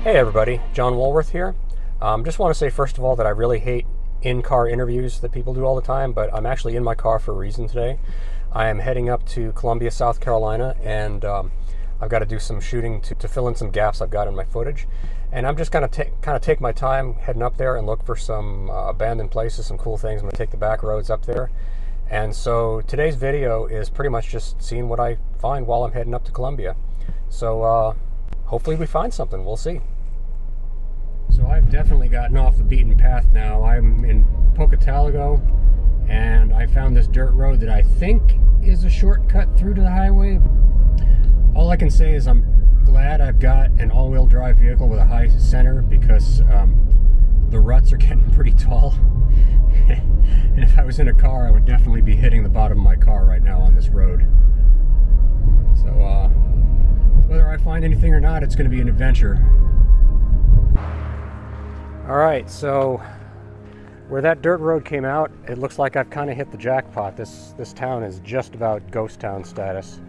Hey everybody, John Woolworth here. Just want to say first of all that I really hate in-car interviews that people do all the time, but I'm actually in my car for a reason today. I am heading up to Columbia, South Carolina, and I've got to do some shooting to fill in some gaps I've got in my footage. And I'm just going to kind of take my time heading up there and look for some abandoned places, some cool things. I'm going to take the back roads up there. And so today's video is pretty much just seeing what I find while I'm heading up to Columbia. So hopefully we find something. We'll see. So I've definitely gotten off the beaten path now. I'm in Pocatalugo, and I found this dirt road that I think is a shortcut through to the highway. All I can say is I'm glad I've got an all-wheel drive vehicle with a high center, because the ruts are getting pretty tall. And if I was in a car, I would definitely be hitting the bottom of my car right now on this road. So whether I find anything or not, it's going to be an adventure. Alright, so where that dirt road came out, it looks like I've kind of hit the jackpot. This town is just about ghost town status.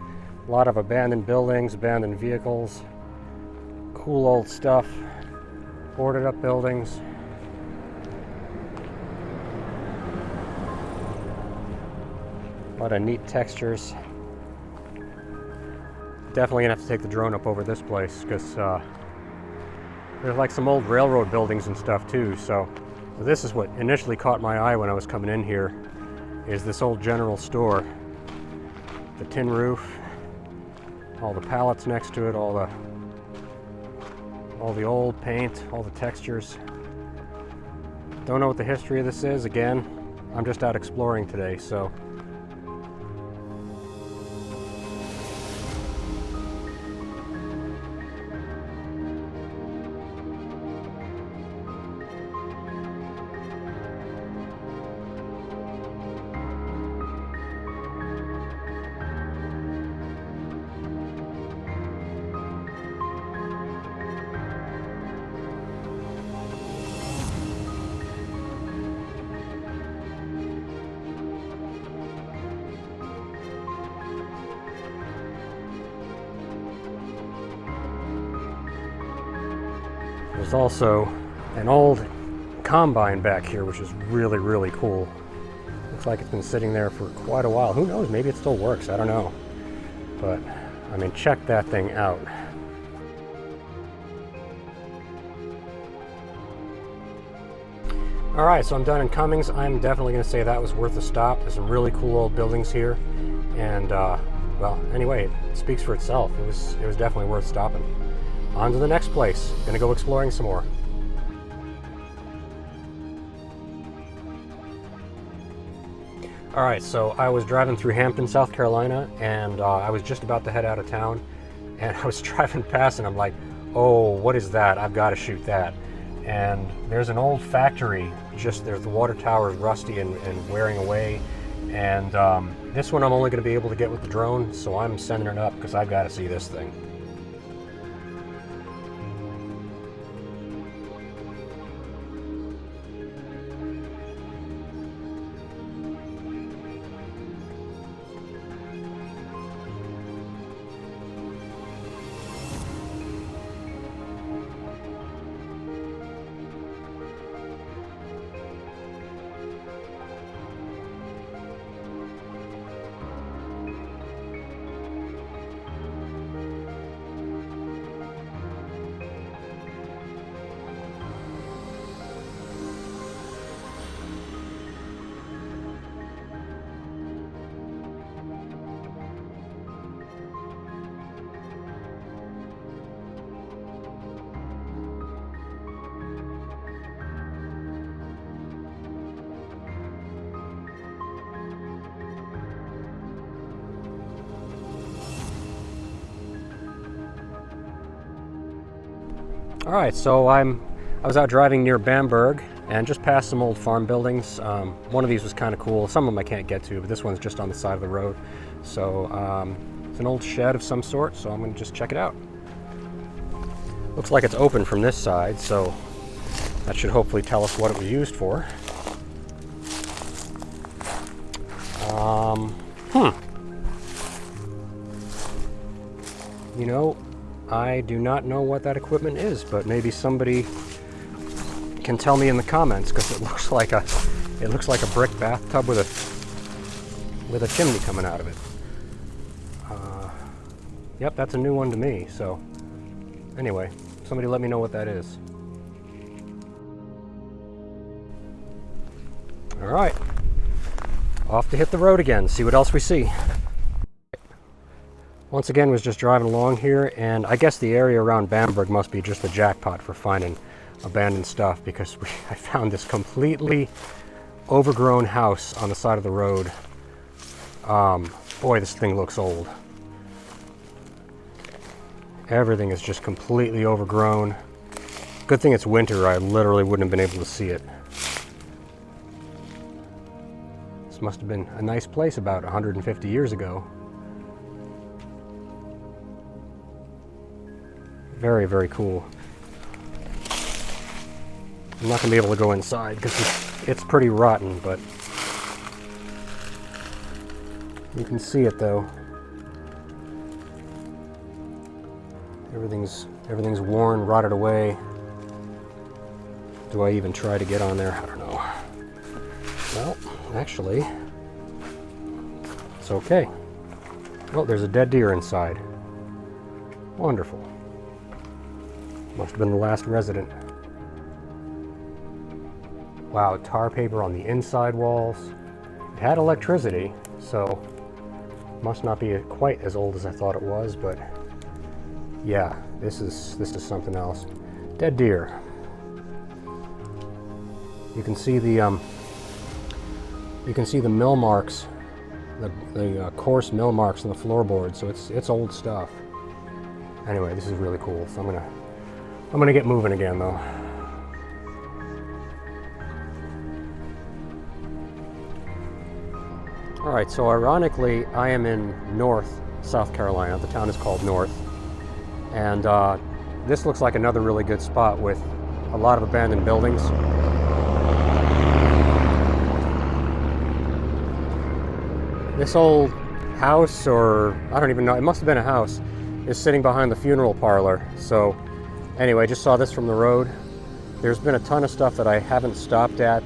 A lot of abandoned buildings, abandoned vehicles, cool old stuff, boarded up buildings. A lot of neat textures. Definitely gonna have to take the drone up over this place, because there's like some old railroad buildings and stuff too. So this is what initially caught my eye when I was coming in here, is this old general store. The tin roof, all the pallets next to it, all the old paint, all the textures. Don't know what the history of this is. Again, I'm just out exploring today, so. There's also an old combine back here, which is really, really cool. Looks like it's been sitting there for quite a while. Who knows? Maybe it still works. I don't know. But, I mean, check that thing out. Alright, so I'm done in Cummings. I'm definitely going to say that was worth a stop. There's some really cool old buildings here. And, well, anyway, it speaks for itself. It was definitely worth stopping. On to the next place. Gonna go exploring some more. Alright, so I was driving through Hampton, South Carolina, and I was just about to head out of town, and I was driving past and I'm like, oh, what is that? I've got to shoot that. And there's an old factory just there. The water tower is rusty and wearing away, and this one I'm only going to be able to get with the drone, so I'm sending it up because I've got to see this thing. Alright, so I was out driving near Bamberg and just passed some old farm buildings. One of these was kind of cool. Some of them I can't get to, but this one's just on the side of the road. So it's an old shed of some sort, so I'm going to just check it out. Looks like it's open from this side, so that should hopefully tell us what it was used for. You know, I do not know what that equipment is, but maybe somebody can tell me in the comments, because it looks like a brick bathtub with a chimney coming out of it. Yep, that's a new one to me. So anyway, somebody let me know what that is. All right, off to hit the road again, see what else we see. Once again, was just driving along here, and I guess the area around Bamberg must be just the jackpot for finding abandoned stuff, because I found this completely overgrown house on the side of the road. Boy, this thing looks old. Everything is just completely overgrown. Good thing it's winter, I literally wouldn't have been able to see it. This must have been a nice place about 150 years ago. Very, very cool. I'm not going to be able to go inside because it's pretty rotten, but you can see it though. Everything's worn, rotted away. Do I even try to get on there? I don't know. Well, actually, it's okay. Oh, there's a dead deer inside. Wonderful. Must have been the last resident. Wow, tar paper on the inside walls. It had electricity, so must not be quite as old as I thought it was, but yeah, this is something else. Dead deer. You can see the mill marks, the coarse mill marks on the floorboard. So it's old stuff. Anyway, this is really cool. So I'm gonna get moving again though. All right. So ironically, I am in North South Carolina. The town is called North. And this looks like another really good spot with a lot of abandoned buildings. This old house, or I don't even know, it must have been a house, is sitting behind the funeral parlor. So anyway, just saw this from the road. There's been a ton of stuff that I haven't stopped at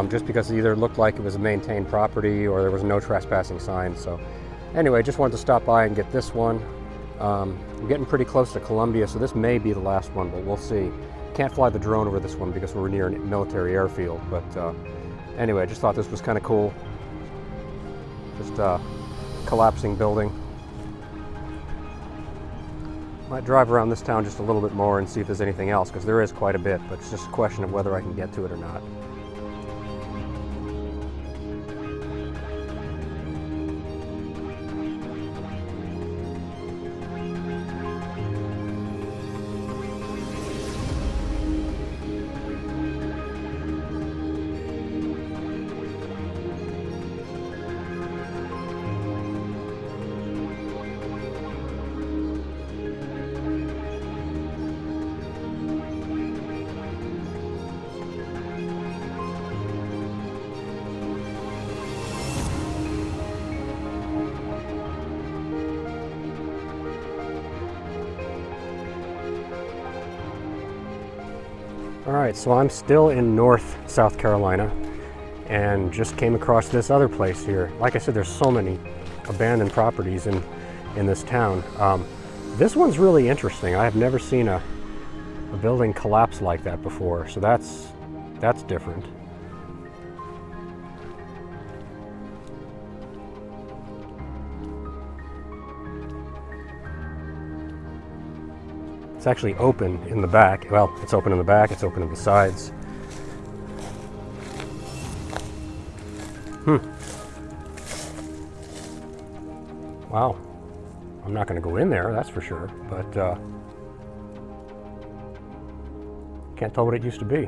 just because it either looked like it was a maintained property or there was no trespassing sign. So anyway, just wanted to stop by and get this one. I'm getting pretty close to Columbia, so this may be the last one, but we'll see. Can't fly the drone over this one because we're near a military airfield, but anyway, I just thought this was kind of cool. Just a collapsing building. Might drive around this town just a little bit more and see if there's anything else, because there is quite a bit, but it's just a question of whether I can get to it or not. All right, so I'm still in North South Carolina and just came across this other place here. Like I said, there's so many abandoned properties in this town. This one's really interesting. I have never seen a building collapse like that before, so that's different. It's actually open in the back. Well, it's open in the back, it's open in the sides. Wow. I'm not going to go in there, that's for sure, but can't tell what it used to be.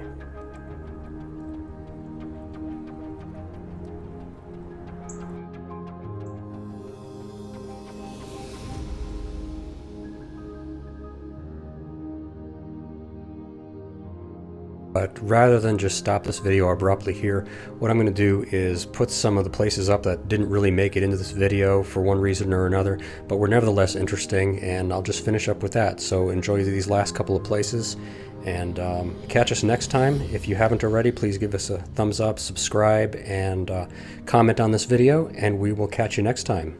But rather than just stop this video abruptly here, what I'm going to do is put some of the places up that didn't really make it into this video for one reason or another, but were nevertheless interesting, and I'll just finish up with that. So enjoy these last couple of places, and catch us next time. If you haven't already, please give us a thumbs up, subscribe, and comment on this video, and we will catch you next time.